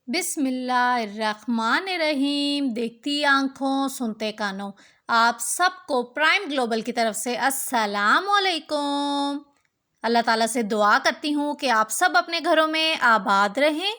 बिस्मिल्लाहिर्रहमानिर्रहीम। देखती आंखों सुनते कानों, आप सबको प्राइम ग्लोबल की तरफ से अस्सलाम वालेकुम। अल्लाह ताला से दुआ करती हूँ कि आप सब अपने घरों में आबाद रहें।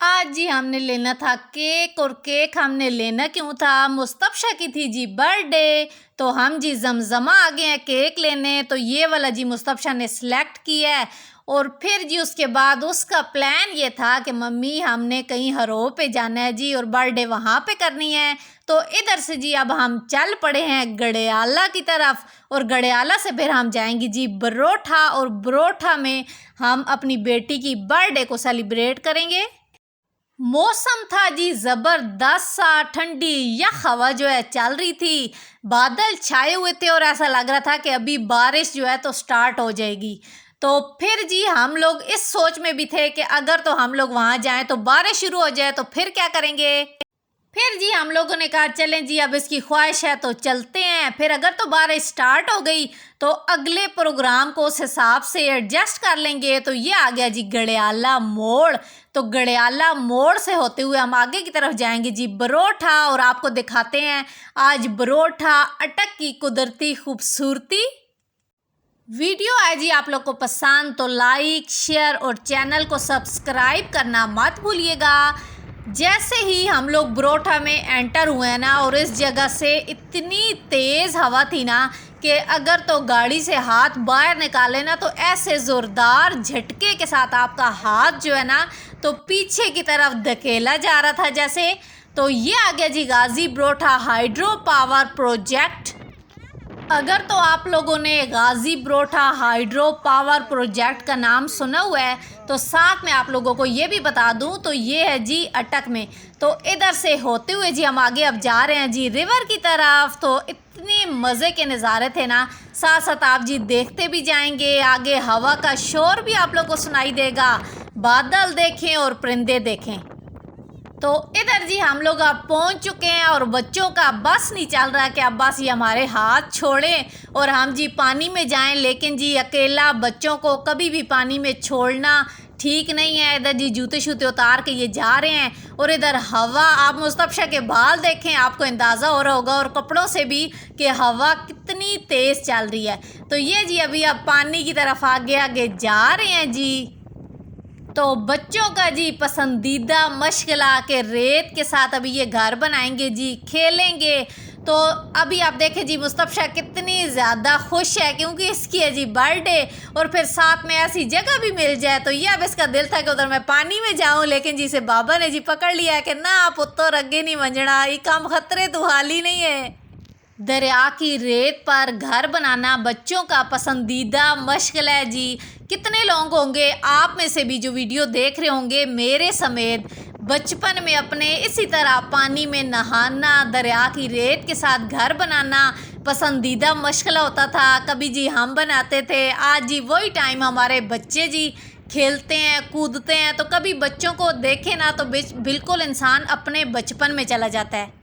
आज जी हमने लेना था केक, और केक हमने लेना क्यों था, मुस्तफ़ा की थी जी बर्थडे, तो हम जी जमजमा आ गए हैं केक लेने। तो ये वाला जी मुस्तफ़ा ने सिलेक्ट किया है। और फिर जी उसके बाद उसका प्लान ये था कि मम्मी हमने कहीं हरो पे जाना है जी, और बर्थडे वहाँ पे करनी है। तो इधर से जी अब हम चल पड़े हैं गड़ियाला की तरफ, और गड़ियाला से फिर हम जाएंगे जी बरोठा, और बरोठा में हम अपनी बेटी की बर्थडे को सेलिब्रेट करेंगे। मौसम था जी ज़बरदस्त सा, ठंडी यख हवा जो है चल रही थी, बादल छाए हुए थे और ऐसा लग रहा था कि अभी बारिश जो है तो स्टार्ट हो जाएगी। तो फिर जी हम लोग इस सोच में भी थे कि अगर तो हम लोग वहाँ जाएं तो बारिश शुरू हो जाए तो फिर क्या करेंगे। फिर जी हम लोगों ने कहा चलें जी, अब इसकी ख्वाहिश है तो चलते हैं। फिर अगर तो बारिश स्टार्ट हो गई तो अगले प्रोग्राम को उस हिसाब से एडजस्ट कर लेंगे। तो ये आ गया जी गड़ियाला मोड़। तो गड़ियाला मोड़ से होते हुए हम आगे की तरफ जाएंगे जी बरोठा, और आपको दिखाते हैं आज बरोठा अटक की कुदरती खूबसूरती। वीडियो आए जी आप लोग को पसंद तो लाइक शेयर और चैनल को सब्सक्राइब करना मत भूलिएगा। जैसे ही हम लोग बरोठा में एंटर हुए हैं ना, और इस जगह से इतनी तेज़ हवा थी ना कि अगर तो गाड़ी से हाथ बाहर निकाले ना तो ऐसे ज़ोरदार झटके के साथ आपका हाथ जो है ना तो पीछे की तरफ धकेला जा रहा था जैसे। तो ये आ गया जी Ghazi Barotha hydro power project. अगर तो आप लोगों ने Ghazi Barotha hydro power project का नाम सुना हुआ है तो साथ में आप लोगों को ये भी बता दूं तो ये है जी अटक में। तो इधर से होते हुए जी हम आगे अब जा रहे हैं जी रिवर की तरफ। तो इतने मज़े के नज़ारे थे ना, साथ साथ आप जी देखते भी जाएंगे, आगे हवा का शोर भी आप लोगों को सुनाई देगा, बादल देखें और परिंदे देखें। तो इधर जी हम लोग अब पहुंच चुके हैं, और बच्चों का बस नहीं चल रहा कि अब बस ये हमारे हाथ छोड़ें और हम जी पानी में जाएं। लेकिन जी अकेला बच्चों को कभी भी पानी में छोड़ना ठीक नहीं है। इधर जी जूते शूते उतार के ये जा रहे हैं, और इधर हवा, आप मुस्तफ़ा के बाल देखें, आपको अंदाज़ा हो रहा होगा, और कपड़ों से भी कि हवा कितनी तेज़ चल रही है। तो ये जी अभी अब पानी की तरफ आगे आगे जा रहे हैं जी। तो बच्चों का जी पसंदीदा मशगला के रेत के साथ अभी ये घर बनाएंगे जी, खेलेंगे। तो अभी आप देखें जी मुस्तफ़ा कितनी ज़्यादा खुश है क्योंकि इसकी है जी बर्थडे, और फिर साथ में ऐसी जगह भी मिल जाए। तो ये अब इसका दिल था कि उधर मैं पानी में जाऊं, लेकिन जी इसे बाबा ने जी पकड़ लिया है कि ना पुत्तर अगे नहीं मंजना, ये काम खतरे तो हाल ही नहीं है। दरिया की रेत पर घर बनाना बच्चों का पसंदीदा मशगल है जी। कितने लोग होंगे आप में से भी जो वीडियो देख रहे होंगे मेरे समेत बचपन में अपने इसी तरह पानी में नहाना, दरिया की रेत के साथ घर बनाना पसंदीदा मशगला होता था। कभी जी हम बनाते थे, आज जी वही टाइम हमारे बच्चे जी खेलते हैं कूदते हैं। तो कभी बच्चों को देखे ना तो बिल्कुल इंसान अपने बचपन में चला जाता है।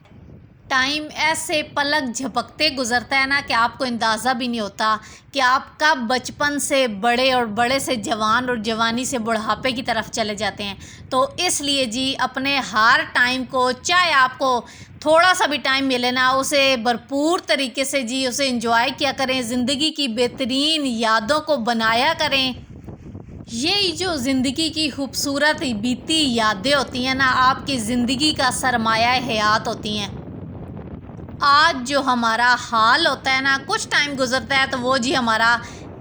टाइम ऐसे पलक झपकते गुजरता है ना कि आपको अंदाज़ा भी नहीं होता कि आप कब बचपन से बड़े और बड़े से जवान और जवानी से बुढ़ापे की तरफ चले जाते हैं। तो इसलिए जी अपने हर टाइम को, चाहे आपको थोड़ा सा भी टाइम मिले ना, उसे भरपूर तरीके से जी उसे एंजॉय किया करें, ज़िंदगी की बेहतरीन यादों को बनाया करें। ये जो ज़िंदगी की खूबसूरत बीती यादें होती हैं ना, आपकी ज़िंदगी का सरमाया हयात होती हैं। आज जो हमारा हाल होता है ना, कुछ टाइम गुजरता है तो वो जी हमारा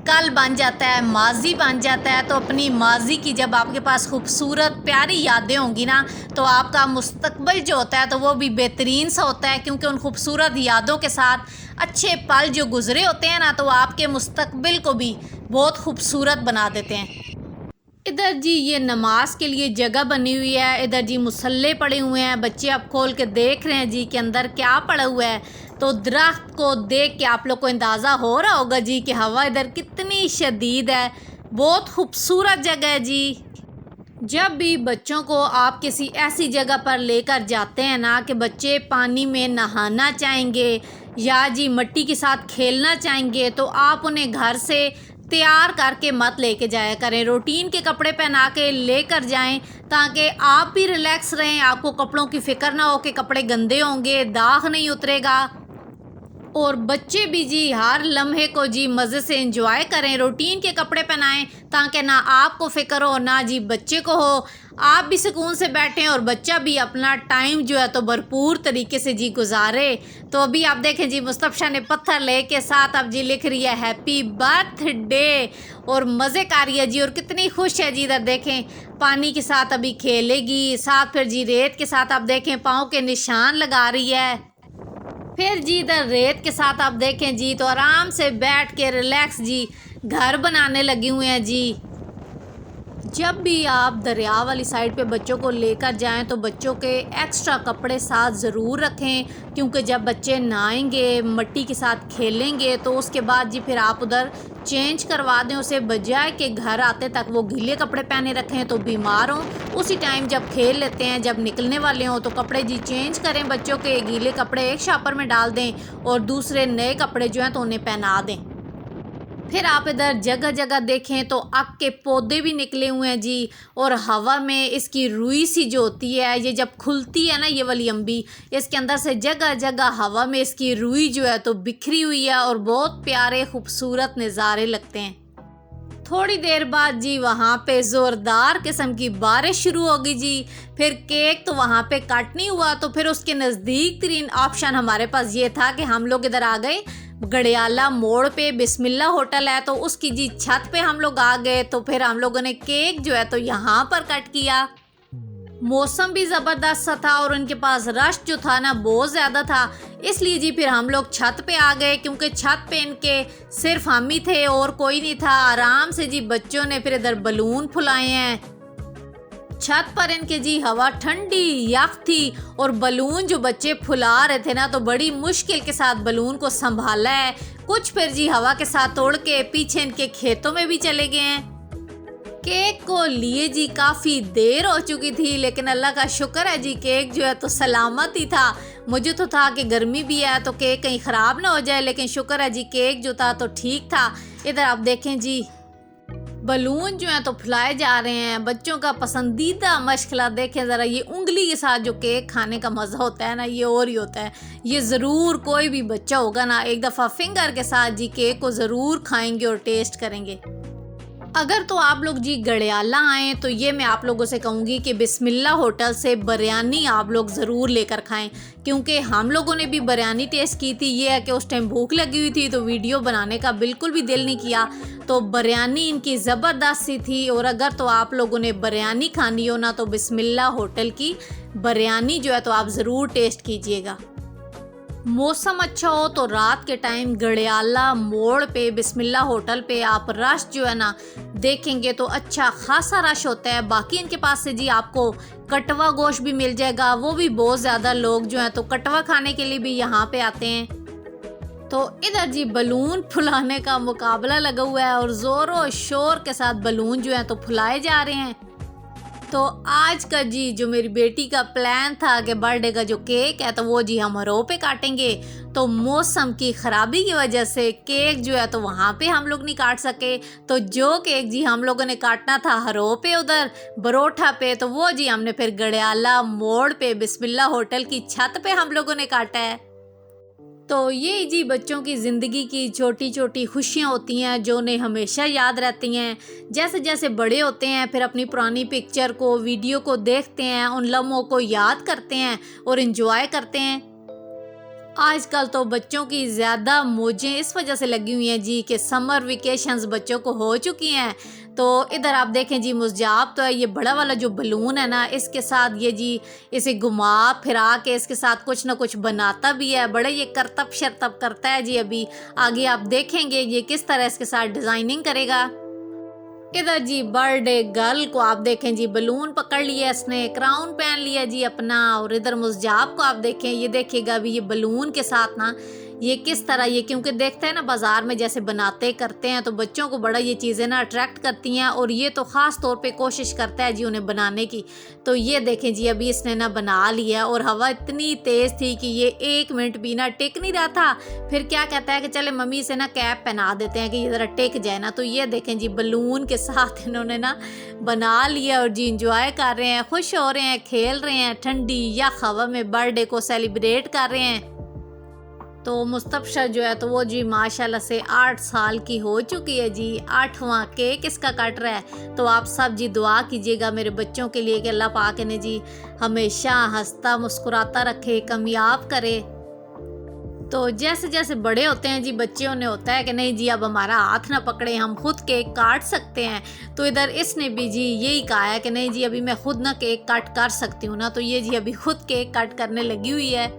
कल बन जाता है, माजी बन जाता है। तो अपनी माजी की जब आपके पास खूबसूरत प्यारी यादें होंगी ना तो आपका मुस्तकबिल जो होता है तो वो भी बेहतरीन सा होता है, क्योंकि उन खूबसूरत यादों के साथ अच्छे पल जो गुजरे होते हैं ना तो आपके मुस्तकबिल को भी बहुत खूबसूरत बना देते हैं। इधर जी ये नमाज के लिए जगह बनी हुई है, इधर जी मुसल्ले पड़े हुए हैं, बच्चे अब खोल के देख रहे हैं जी कि अंदर क्या पड़ा हुआ है। तो दरख्त को देख के आप लोग को अंदाज़ा हो रहा होगा जी कि हवा इधर कितनी शदीद है, बहुत खूबसूरत जगह है जी। जब भी बच्चों को आप किसी ऐसी जगह पर लेकर जाते हैं ना कि बच्चे पानी में नहाना चाहेंगे या जी मिट्टी के साथ खेलना चाहेंगे, तो आप उन्हें घर से तैयार करके मत लेके जाया करें, रूटीन के कपड़े पहना के लेकर जाएं ताकि आप भी रिलैक्स रहें, आपको कपड़ों की फ़िक्र ना हो कि कपड़े गंदे होंगे, दाग नहीं उतरेगा। और बच्चे भी जी हर लम्हे को जी मज़े से एंजॉय करें, रूटीन के कपड़े पहनाएं ताकि ना आपको फ़िक्र हो ना जी बच्चे को हो। आप भी सुकून से बैठें और बच्चा भी अपना टाइम जो है तो भरपूर तरीके से जी गुजारे। तो अभी आप देखें जी मुस्तफ़ा ने पत्थर ले के साथ अब जी लिख रही है हैप्पी बर्थडे और मज़े कर रही है जी और कितनी खुश है जी। इधर देखें पानी के साथ अभी खेलेगी, साथ फिर जी रेत के साथ आप देखें पाँव के निशान लगा रही है। फिर जी इधर रेत के साथ आप देखें जी तो आराम से बैठ के रिलैक्स जी घर बनाने लगी हुई हैं जी। जब भी आप दरिया वाली साइड पे बच्चों को लेकर जाएं तो बच्चों के एक्स्ट्रा कपड़े साथ ज़रूर रखें, क्योंकि जब बच्चे नहाएंगे मिट्टी के साथ खेलेंगे तो उसके बाद जी फिर आप उधर चेंज करवा दें उसे, बजाय कि घर आते तक वो गीले कपड़े पहने रखें तो बीमार हों। उसी टाइम जब खेल लेते हैं, जब निकलने वाले हों तो कपड़े जी चेंज करें, बच्चों के गीले कपड़े एक शापर में डाल दें और दूसरे नए कपड़े जो हैं तो उन्हें पहना दें। फिर आप इधर जगह जगह देखें तो आक के पौधे भी निकले हुए हैं जी और हवा में इसकी रुई सी जो होती है ये जब खुलती है ना ये वाली अम्बी, इसके अंदर से जगह जगह हवा में इसकी रुई जो है तो बिखरी हुई है और बहुत प्यारे खूबसूरत नज़ारे लगते हैं। थोड़ी देर बाद जी वहाँ पे ज़ोरदार किस्म की बारिश शुरू होगी जी। फिर केक तो वहाँ पे कट नहीं हुआ तो फिर उसके नज़दीक तरीन ऑप्शन हमारे पास ये था कि हम लोग इधर आ गए गड़ियाला मोड़ पे बिस्मिल्ला होटल है तो उसकी जी छत पे हम लोग आ गए। तो फिर हम लोगों ने केक जो है तो यहाँ पर कट किया। मौसम भी ज़बरदस्त सा था और उनके पास रश जो था ना बहुत ज़्यादा था, इसलिए जी फिर हम लोग छत पे आ गए, क्योंकि छत पे इनके सिर्फ हम ही थे और कोई नहीं था। आराम से जी बच्चों ने फिर इधर बलून फुलाए हैं। छत पर इनके जी हवा ठंडी यख थी और बलून जो बच्चे फुला रहे थे ना तो बड़ी मुश्किल के साथ बलून को संभाला है। कुछ फिर जी हवा के साथ तोड़ के पीछे इनके खेतों में भी चले गए हैं। केक को लिए जी काफ़ी देर हो चुकी थी, लेकिन अल्लाह का शुक्र है जी केक जो है तो सलामत ही था। मुझे तो था कि गर्मी भी है तो केक कहीं ख़राब ना हो जाए, लेकिन शुक्र है जी केक जो था तो ठीक था। इधर आप देखें जी बलून जो है तो फुलाए जा रहे हैं। बच्चों का पसंदीदा मशगला देखें ज़रा, ये उंगली के साथ जो केक खाने का मज़ा होता है ना ये और ही होता है। ये ज़रूर कोई भी बच्चा होगा ना एक दफ़ा फिंगर के साथ जी केक को ज़रूर खाएंगे और टेस्ट करेंगे। अगर तो आप लोग जी गड़ियाला आएँ तो ये मैं आप लोगों से कहूँगी कि बिस्मिल्ला होटल से बिरयानी आप लोग ज़रूर लेकर खाएं, क्योंकि हम लोगों ने भी बिरयानी टेस्ट की थी। ये है कि उस टाइम भूख लगी हुई थी तो वीडियो बनाने का बिल्कुल भी दिल नहीं किया। तो बिरयानी इनकी ज़बरदस्त सी थी और अगर तो आप लोगों ने बिरयानी खानी हो ना तो बिस्मिल्ला होटल की बिरयानी जो है तो आप ज़रूर टेस्ट कीजिएगा। मौसम अच्छा हो तो रात के टाइम गड़ियाला मोड़ पे बिस्मिल्ला होटल पे आप रश जो है ना देखेंगे तो अच्छा खासा रश होता है। बाकी इनके पास से जी आपको कटवा गोश्त भी मिल जाएगा, वो भी बहुत ज़्यादा लोग जो हैं तो कटवा खाने के लिए भी यहाँ पे आते हैं। तो इधर जी बलून फुलाने का मुकाबला लगा हुआ है और ज़ोरों शोर के साथ बलून जो हैं तो फुलाए जा रहे हैं। तो आज का जी जो मेरी बेटी का प्लान था कि बर्थडे का जो केक है तो वो जी हम हरों पे काटेंगे, तो मौसम की ख़राबी की वजह से केक जो है तो वहाँ पे हम लोग नहीं काट सके। तो जो केक जी हम लोगों ने काटना था हरों पे उधर बरोठा पे, तो वो जी हमने फिर गड़ियाला मोड़ पे बिस्मिल्ला होटल की छत पे हम लोगों ने काटा है। तो ये जी बच्चों की ज़िंदगी की छोटी छोटी खुशियाँ होती हैं जो उन्हें हमेशा याद रहती हैं। जैसे जैसे बड़े होते हैं फिर अपनी पुरानी पिक्चर को वीडियो को देखते हैं, उन लम्हों को याद करते हैं और इन्जॉय करते हैं। आजकल तो बच्चों की ज़्यादा मौजें इस वजह से लगी हुई हैं जी कि समर वेकेशंस बच्चों को हो चुकी हैं। तो इधर आप देखें जी मुझजाब तो है ये बड़ा वाला जो बलून है ना इसके साथ ये जी इसे घुमा फिरा के इसके साथ कुछ ना कुछ बनाता भी है। बड़ा ये करतब शरतब करता है जी। अभी आगे आप देखेंगे ये किस तरह इसके साथ डिज़ाइनिंग करेगा। इधर जी बर्थडे गर्ल को आप देखें जी बलून पकड़ लिया इसने, क्राउन पहन लिया जी अपना। और इधर मुझजाब को आप देखें, ये देखिएगा अभी ये बलून के साथ ना ये किस तरह ये, क्योंकि देखते हैं ना बाज़ार में जैसे बनाते करते हैं तो बच्चों को बड़ा ये चीज़ें ना अट्रैक्ट करती हैं, और ये तो ख़ास तौर पे कोशिश करता है जी उन्हें बनाने की। तो ये देखें जी अभी इसने ना बना लिया, और हवा इतनी तेज़ थी कि ये 1 मिनट भी ना टिक नहीं रहा था। फिर क्या कहता है कि चले मम्मी से ना कैप पहना देते हैं कि ये ज़रा टिक जाए ना। तो ये देखें जी बलून के साथ इन्होंने ना बना लिया और जी इंजॉय कर रहे हैं, खुश हो रहे हैं, खेल रहे हैं, ठंडी या हवा में बर्थडे को सेलिब्रेट कर रहे हैं। तो मुस्तफ़ा जो है तो वो जी माशाल्लाह से 8 साल की हो चुकी है जी। 8वां केक इसका कट रहा है। तो आप सब जी दुआ कीजिएगा मेरे बच्चों के लिए कि अल्लाह पाक इन्हें जी हमेशा हंसता मुस्कुराता रखे, कामयाब करे। तो जैसे जैसे बड़े होते हैं जी बच्चों ने होता है कि नहीं जी अब हमारा हाथ ना पकड़े, हम खुद केक काट सकते हैं। तो इधर इसने भी जी यही कहा है कि नहीं जी अभी मैं खुद ना केक कट कर सकती हूँ ना। तो ये जी अभी खुद केक कट करने लगी हुई है।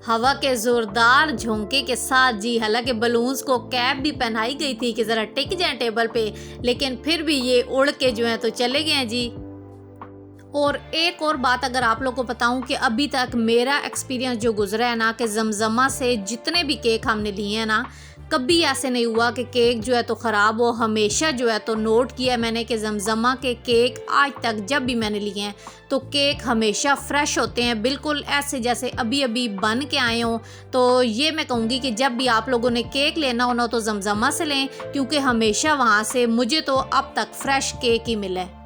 हवा के जोरदार झोंके के साथ जी, हालांकि बलून्स को कैप भी पहनाई गई थी कि ज़रा टिक जाए टेबल पे, लेकिन फिर भी ये उड़ के जो है तो चले गए हैं जी। और एक और बात अगर आप लोग को बताऊं कि अभी तक मेरा एक्सपीरियंस जो गुजरा है ना कि जमजमा से जितने भी केक हमने लिए हैं ना, कभी ऐसे नहीं हुआ कि केक जो है तो ख़राब हो। हमेशा जो है तो नोट किया मैंने कि जमजमा के केक आज तक जब भी मैंने लिए हैं तो केक हमेशा फ्रेश होते हैं, बिल्कुल ऐसे जैसे अभी अभी बन के आए हों। तो ये मैं कहूँगी कि जब भी आप लोगों ने केक लेना हो ना तो जमजमा से लें, क्योंकि हमेशा वहाँ से मुझे तो अब तक फ्रेश केक ही मिला है।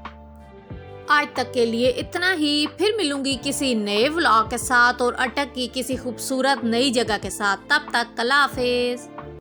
आज तक के लिए इतना ही, फिर मिलूंगी किसी नए व्लॉग के साथ और अटक की किसी खूबसूरत नई जगह के साथ। तब तक अल्लाह हाफिज़।